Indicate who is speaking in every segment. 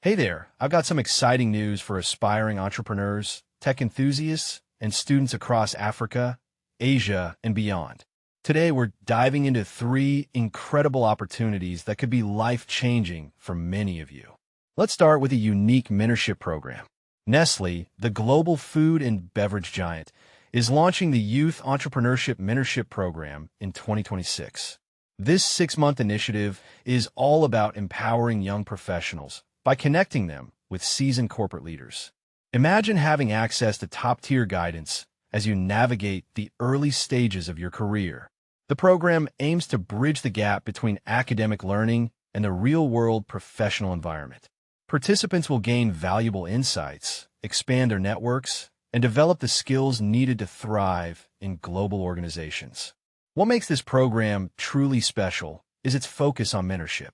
Speaker 1: Hey there, I've got some exciting news for aspiring entrepreneurs, tech enthusiasts, and students across Africa, Asia, and beyond. Today, we're diving into three incredible opportunities that could be life-changing for many of you. Let's start with a unique mentorship program. Nestlé, the global food and beverage giant, is launching the Youth Entrepreneurship Mentorship Program in 2026. This six-month initiative is all about empowering young professionals by connecting them with seasoned corporate leaders. Imagine having access to top-tier guidance as you navigate the early stages of your career. The program aims to bridge the gap between academic learning and the real-world professional environment. Participants will gain valuable insights, expand their networks, and develop the skills needed to thrive in global organizations. What makes this program truly special is its focus on mentorship.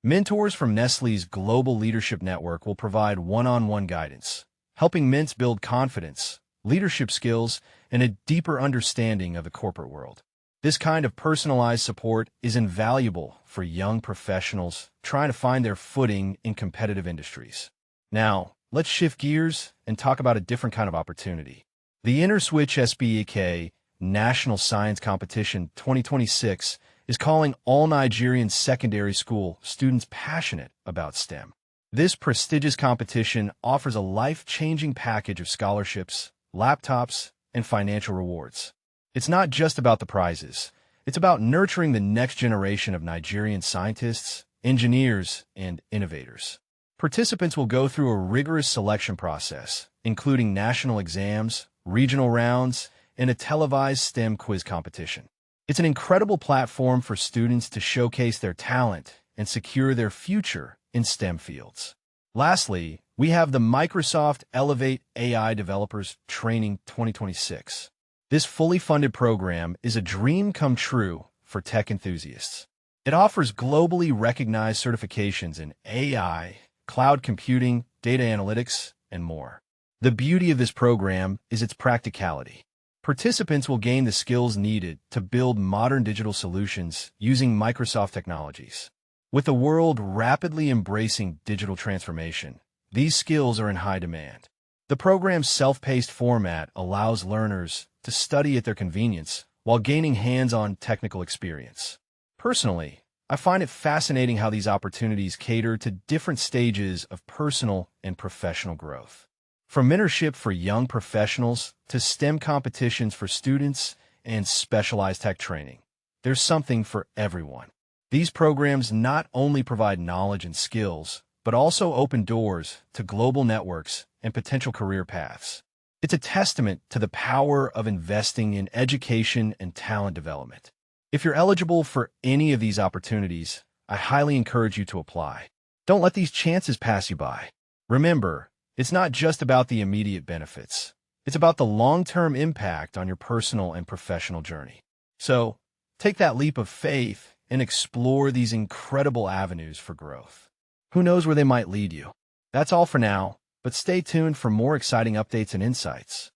Speaker 1: Mentors from Nestlé's Global Leadership Network will provide one-on-one guidance, helping Mints build confidence, leadership skills, and a deeper understanding of the corporate world. This kind of personalized support is invaluable for young professionals trying to find their footing in competitive industries. Now, let's shift gears and talk about a different kind of opportunity. The InterSwitch SBEK National Science Competition 2026 is calling all Nigerian secondary school students passionate about STEM. This prestigious competition offers a life-changing package of scholarships, laptops, and financial rewards. It's not just about the prizes. It's about nurturing the next generation of Nigerian scientists, engineers, and innovators. Participants will go through a rigorous selection process, including national exams, regional rounds, and a televised STEM quiz competition. It's an incredible platform for students to showcase their talent and secure their future in STEM fields. Lastly, we have the Microsoft Elevate AI Developers Training 2026. This fully funded program is a dream come true for tech enthusiasts. It offers globally recognized certifications in AI, cloud computing, data analytics, and more. The beauty of this program is its practicality. Participants will gain the skills needed to build modern digital solutions using Microsoft technologies. With the world rapidly embracing digital transformation, these skills are in high demand. The program's self-paced format allows learners to study at their convenience while gaining hands-on technical experience. Personally, I find it fascinating how these opportunities cater to different stages of personal and professional growth. From mentorship for young professionals to STEM competitions for students and specialized tech training, there's something for everyone. These programs not only provide knowledge and skills, but also open doors to global networks and potential career paths. It's a testament to the power of investing in education and talent development. If you're eligible for any of these opportunities, I highly encourage you to apply. Don't let these chances pass you by. Remember, it's not just about the immediate benefits. It's about the long-term impact on your personal and professional journey. So, take that leap of faith and explore these incredible avenues for growth. Who knows where they might lead you? That's all for now, but stay tuned for more exciting updates and insights.